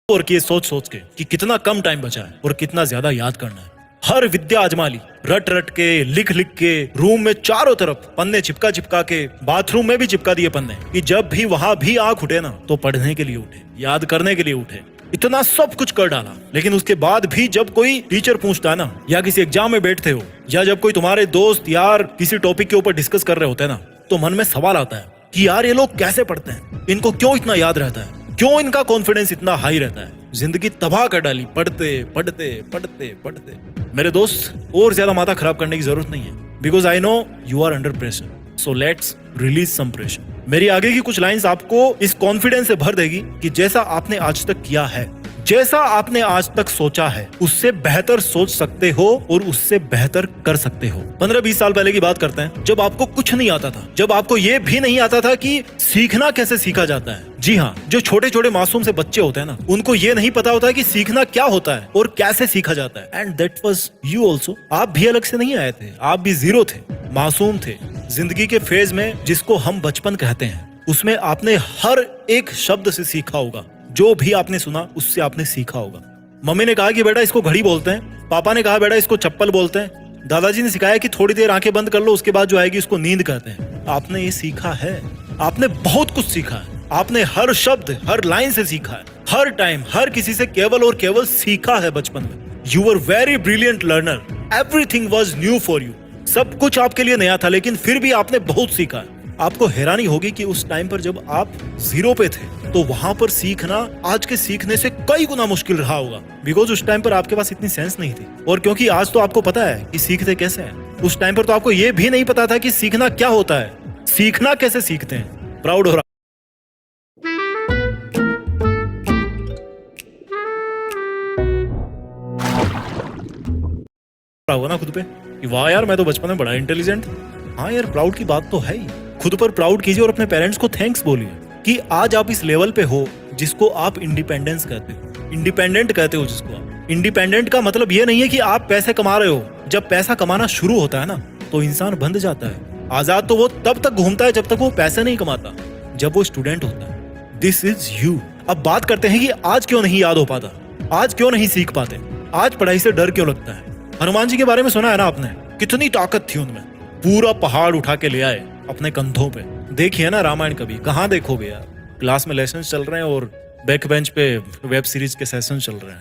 और किए सोच सोच के कि कितना कम टाइम बचा है और कितना ज्यादा याद करना है। हर विद्या आजमा ली, रट रट के, लिख लिख के, रूम में चारों तरफ पन्ने चिपका चिपका के, बाथरूम में भी चिपका दिए पन्ने कि जब भी वहां भी आंख उठे ना तो पढ़ने के लिए उठे, याद करने के लिए उठे। इतना सब कुछ कर डाला, लेकिन उसके बाद भी जब कोई टीचर पूछता है ना, या किसी एग्जाम में बैठते हो, या जब कोई तुम्हारे दोस्त यार किसी टॉपिक के ऊपर डिस्कस कर रहे होते हैं ना, तो मन में सवाल आता है कि यार ये लोग कैसे पढ़ते हैं, इनको क्यों इतना याद रहता है, क्यों इनका कॉन्फिडेंस इतना हाई रहता है। जिंदगी तबाह कर डाली पढ़ते पढ़ते पढ़ते पढ़ते। मेरे दोस्त, और ज्यादा माथा खराब करने की जरूरत नहीं है, because I know you are under pressure, so let's release some pressure. मेरी आगे की कुछ लाइंस आपको इस कॉन्फिडेंस से भर देगी कि जैसा आपने आज तक किया है, जैसा आपने आज तक सोचा है, उससे बेहतर सोच सकते हो और उससे बेहतर कर सकते हो। 15-20 साल पहले की बात करते हैं, जब आपको कुछ नहीं आता था, जब आपको ये भी नहीं आता था कि सीखना कैसे सीखा जाता है। जी हाँ, जो छोटे छोटे मासूम से बच्चे होते हैं ना, उनको ये नहीं पता होता है कि सीखना क्या होता है और कैसे सीखा जाता है। And that was you also. आप भी अलग से नहीं आए थे, आप भी जीरो थे, मासूम थे। जिंदगी के फेज में जिसको हम बचपन कहते हैं, उसमें आपने हर एक शब्द से सीखा होगा, जो भी आपने सुना उससे आपने सीखा होगा। मम्मी ने कहा कि बेटा इसको घड़ी बोलते हैं, पापा ने कहा बेटा इसको चप्पल बोलते हैं, दादाजी ने सिखाया कि थोड़ी देर आंखें बंद कर लो, उसके बाद जो आएगी उसको नींद कहते हैं। आपने ये सीखा है, आपने बहुत कुछ सीखा है, आपने हर शब्द हर लाइन से सीखा है, हर टाइम हर किसी से केवल और केवल सीखा है बचपन में। You were very brilliant learner, everything was new for you. सब कुछ आपके लिए नया था, लेकिन फिर भी आपने बहुत सीखा है। आपको हैरानी होगी कि उस टाइम पर जब आप जीरो पे थे, तो वहां पर सीखना आज के सीखने से कई गुना मुश्किल रहा होगा, बिकॉज उस टाइम पर आपके पास इतनी सेंस नहीं थी। और क्योंकि आज तो आपको पता है कि सीखते कैसे हैं, उस टाइम पर तो आपको यह भी नहीं पता था कि सीखना क्या होता है, सीखना कैसे सीखते हैं। प्राउड हो रहा होगा ना खुद पे कि वाह यार, मैं तो बचपन में बड़ा इंटेलिजेंट। हाँ यार, प्राउड की बात तो है ही। खुद पर प्राउड कीजिए और अपने पेरेंट्स को थैंक्स बोलिए कि आज आप इस लेवल पे हो जिसको आप इंडिपेंडेंस कहते हो, इंडिपेंडेंट कहते हो जिसको आप। इंडिपेंडेंट का मतलब ये नहीं है कि आप पैसे कमा रहे हो। जब पैसा कमाना शुरू होता है ना, तो इंसान बंध जाता है। आजाद तो वो तब तक घूमता है जब तक वो पैसे नहीं कमाता, जब वो स्टूडेंट होता है। This is you. अब बात करते हैं कि आज क्यों नहीं याद हो पाता, आज क्यों नहीं सीख पाते, आज पढ़ाई से डर क्यों लगता है। हनुमान जी के बारे में सुना है ना आपने, कितनी ताकत थी उनमें, पूरा पहाड़ उठा के ले आए अपने कंधों पे। देखिए ना रामायण, कभी कहाँ देखोगे यार, क्लास में लेसन चल रहे हैं और बैक बेंच पे वेब सीरीज के सेशन चल रहे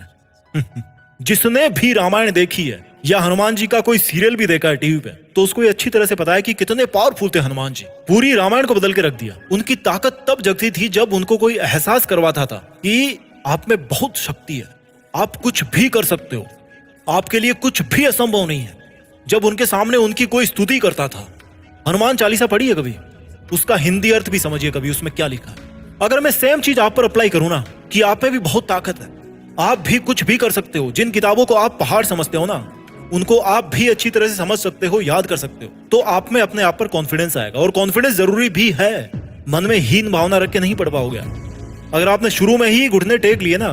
हैं। जिसने भी रामायण देखी है या हनुमान जी का कोई सीरियल भी देखा है टीवी पे, तो उसको ये अच्छी तरह से पता है कि कितने पावरफुल थे हनुमान जी। पूरी रामायण को बदल के रख दिया। उनकी ताकत तब जगती थी जब उनको कोई एहसास करवाता था कि आप में बहुत शक्ति है, आप कुछ भी कर सकते हो, आपके लिए कुछ भी असंभव नहीं है। जब उनके सामने उनकी कोई स्तुति करता था। हनुमान चालीसा पढ़ी है कभी, उसका हिंदी अर्थ भी समझिए कभी, उसमें क्या लिखा है। अगर मैं सेम चीज आप पर अप्लाई करूं ना, कि आप में भी बहुत ताकत है, आप भी कुछ भी कर सकते हो, जिन किताबों को आप पहाड़ समझते हो ना, उनको आप भी अच्छी तरह से समझ सकते हो, याद कर सकते हो, तो आप में अपने आप पर कॉन्फिडेंस आएगा। और कॉन्फिडेंस जरूरी भी है, मन में हीन भावना रख के नहीं पढ़ पाओगे। अगर आपने शुरू में ही घुटने टेक लिए ना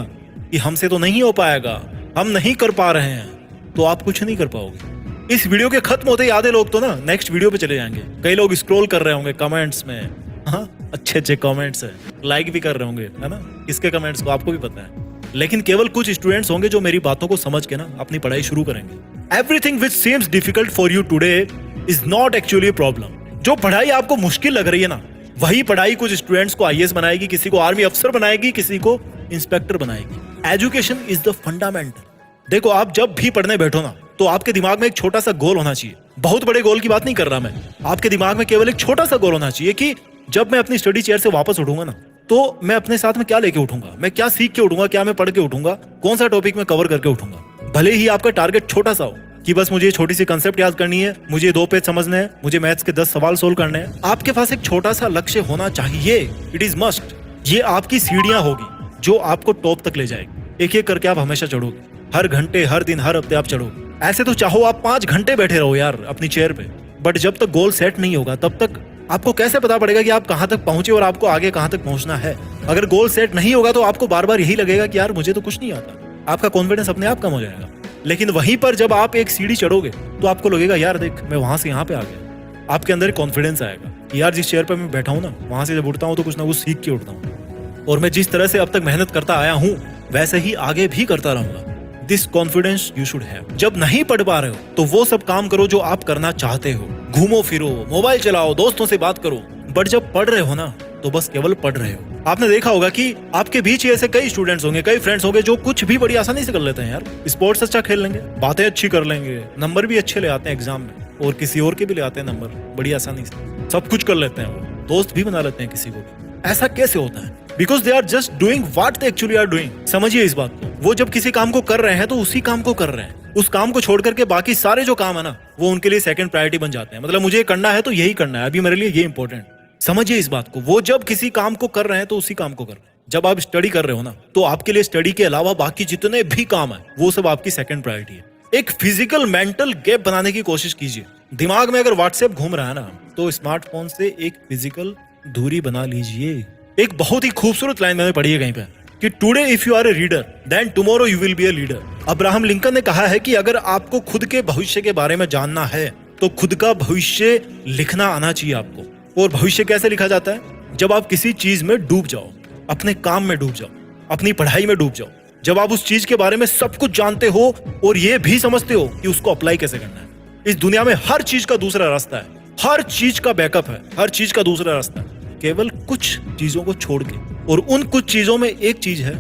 कि हमसे तो नहीं हो पाएगा, हम नहीं कर पा रहे हैं, तो आप कुछ नहीं कर पाओगे। इस वीडियो के खत्म होते ही आधे लोग तो ना नेक्स्ट वीडियो पे चले जाएंगे। कई लोग स्क्रॉल कर रहे होंगे कमेंट्स में, हाँ अच्छे अच्छे कमेंट्स है, लाइक भी कर रहे होंगे, है ना, किसके कमेंट्स को आपको भी पता है। लेकिन केवल कुछ स्टूडेंट्स होंगे जो मेरी बातों को समझ के ना अपनी पढ़ाई शुरू करेंगे। Everything which seems difficult for you today is not actually a problem. जो पढ़ाई आपको मुश्किल लग रही है ना, वही पढ़ाई कुछ स्टूडेंट्स को आईएएस बनाएगी, किसी को आर्मी अफसर बनाएगी, किसी को इंस्पेक्टर बनाएगी। Education is the fundamental. देखो, आप जब भी पढ़ने बैठो ना, तो आपके दिमाग में एक छोटा सा गोल होना चाहिए। बहुत बड़े गोल की बात नहीं कर रहा मैं, आपके दिमाग में केवल एक छोटा सा गोल होना चाहिए कि जब मैं अपनी स्टडी चेयर से वापस उठूंगा ना, तो मैं अपने साथ में क्या लेके उठूंगा, मैं क्या सीख के उठूंगा, क्या मैं पढ़ के उठूंगा, कौन सा टॉपिक मैं कवर करके उठूंगा। भले ही आपका टारगेट छोटा सा हो कि बस मुझे छोटी सी कंसेप्ट याद करनी है, मुझे 2 पेज समझने हैं, मुझे मैथ्स के 10 सवाल सोल्व करने हैं, आपके पास एक छोटा सा लक्ष्य होना चाहिए। It is must. ये आपकी सीढ़ियां होगी जो आपको टॉप तक ले जाएगी। एक एक करके आप हमेशा चढ़ोगे, हर घंटे, हर दिन, हर हफ्ते आप चढ़ोगे। ऐसे तो चाहो आप 5 घंटे बैठे रहो यार अपनी चेयर पे, बट जब तक गोल सेट नहीं होगा तब तक आपको कैसे पता पड़ेगा कि आप कहां तक पहुंचे और आपको आगे कहां तक पहुंचना है। अगर गोल सेट नहीं होगा तो आपको बार बार यही लगेगा कि यार मुझे तो कुछ नहीं आता, आपका कॉन्फिडेंस अपने आप कम हो जाएगा। लेकिन वहीं पर जब आप एक सीढ़ी चढ़ोगे तो आपको लगेगा यार देख, मैं वहां से यहाँ पे आ गया। आपके अंदर कॉन्फिडेंस आएगा कि यार जिस चेयर पर मैं बैठा हूँ ना, वहां से जब उठता हूँ तो कुछ ना कुछ सीख के उठता हूँ, और मैं जिस तरह से अब तक मेहनत करता आया हूँ वैसे ही आगे भी करता रहूंगा। This confidence you should have. जब नहीं पढ़ पा रहे हो तो वो सब काम करो जो आप करना चाहते हो। घूमो फिरो, मोबाइल चलाओ, दोस्तों से बात करो, बट जब पढ़ रहे हो ना तो बस केवल पढ़ रहे हो। आपने देखा होगा कि आपके बीच ही ऐसे कई स्टूडेंट्स होंगे, कई फ्रेंड्स होंगे जो कुछ भी बड़ी आसानी से कर लेते हैं यार। स्पोर्ट्स अच्छा खेल लेंगे, बातें अच्छी कर लेंगे, नंबर भी अच्छे ले आते हैं एग्जाम में, और किसी और के भी ले आते हैं नंबर बड़ी आसानी से, सब कुछ कर लेते हैं, वो दोस्त भी बना लेते हैं किसी को भी। ऐसा कैसे होता है? Because they are just doing what they actually are doing. समझिए इस बात को। वो जब किसी काम को कर रहे हैं तो उसी काम को कर रहे हैं। उस काम को छोड़ करके बाकी सारे जो काम है ना वो उनके लिए सेकंड प्रायोरिटी बन जाते हैं। मतलब मुझे करना है तो यही करना है, अभी मेरे लिए ये इंपॉर्टेंट। समझिए इस बात को। वो जब किसी काम को कर रहे हैं तो उसी काम को कर रहे हैं। जब आप स्टडी कर रहे हो ना तो आपके लिए स्टडी के अलावा बाकी जितने भी काम है वो सब आपकी सेकंड प्रायोरिटी है। एक फिजिकल मेंटल गैप बनाने की कोशिश कीजिए। दिमाग में अगर व्हाट्सएप घूम रहा है ना तो स्मार्टफोन से एक फिजिकल दूरी बना लीजिए। एक बहुत ही खूबसूरत लाइन मैंने पढ़ी है कहीं पे कि today if you are a reader then tomorrow you will be a leader. Abraham Lincoln ने कहा है कि अगर आपको खुद के भविष्य के बारे में जानना है तो खुद का भविष्य लिखना आना चाहिए आपको। और भविष्य कैसे लिखा जाता है? जब आप किसी चीज में डूब जाओ, अपने काम में डूब जाओ, अपनी पढ़ाई में डूब जाओ, जब आप उस चीज के बारे में सब कुछ जानते हो और ये भी समझते हो कि उसको अप्लाई कैसे करना है। इस दुनिया में हर चीज का दूसरा रास्ता है, हर चीज का बैकअप है, हर चीज का दूसरा रास्ता है, केवल कुछ चीजों को छोड़ के। और उन कुछ चीजों में एक चीज है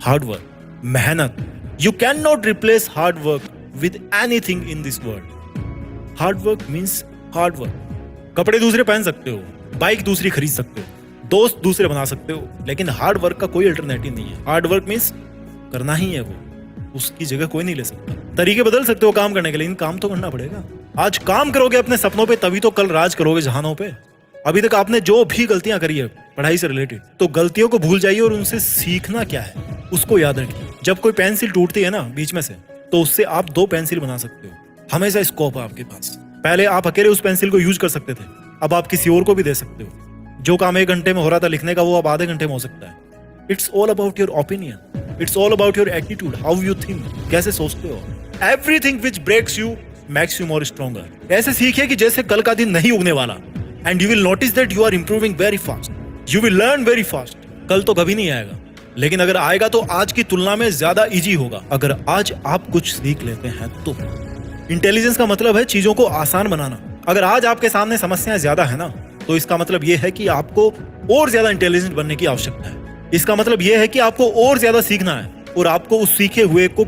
हार्ड वर्क, मेहनत। You can not replace hard work with anything in this world. Hard work means hard work. कपड़े दूसरे पहन सकते हो, बाइक दूसरी खरीद सकते हो, दोस्त दूसरे बना सकते हो, लेकिन हार्ड वर्क का कोई अल्टरनेटिव नहीं है। हार्ड वर्क मीन्स करना ही है, वो उसकी जगह कोई नहीं ले सकता। तरीके बदल सकते हो काम करने के, लेकिन काम तो करना पड़ेगा। आज काम करोगे अपने सपनों पे तभी तो कल राज करोगे जहानों पे। अभी तक आपने जो भी गलतियां करी है पढ़ाई से रिलेटेड, तो गलतियों को भूल जाइए और उनसे सीखना क्या है उसको याद रखिए। जब कोई पेंसिल टूटती है ना बीच में से तो उससे आप 2 पेंसिल बना सकते हो। हमेशा स्कोप है आपके पास। पहले आप अकेले उस पेंसिल को यूज कर सकते थे, अब आप किसी और को भी दे सकते हो। जो काम 1 घंटे में हो रहा था लिखने का वो अब आधे घंटे में हो सकता है। It's all about your opinion, it's all about your attitude, how you think, कैसे सोचते हो। Everything which breaks you makes you more stronger. ऐसे सीखिए कि जैसे कल का दिन नहीं उगने वाला, and you will notice that you are improving very fast, you will learn very fast. कल तो कभी नहीं आएगा, लेकिन अगर आएगा तो आज की तुलना में ज्यादा इजी होगा अगर आज आप कुछ सीख लेते हैं तो। इंटेलिजेंस का मतलब है चीजों को आसान बनाना। अगर आज आपके सामने समस्याएं ज्यादा है ना तो इसका मतलब यह है कि आपको और ज्यादा इंटेलिजेंट बनने की आवश्यकता है। इसका मतलब यह है कि आपको और ज्यादा सीखना है और आपको उस सीखे हुए को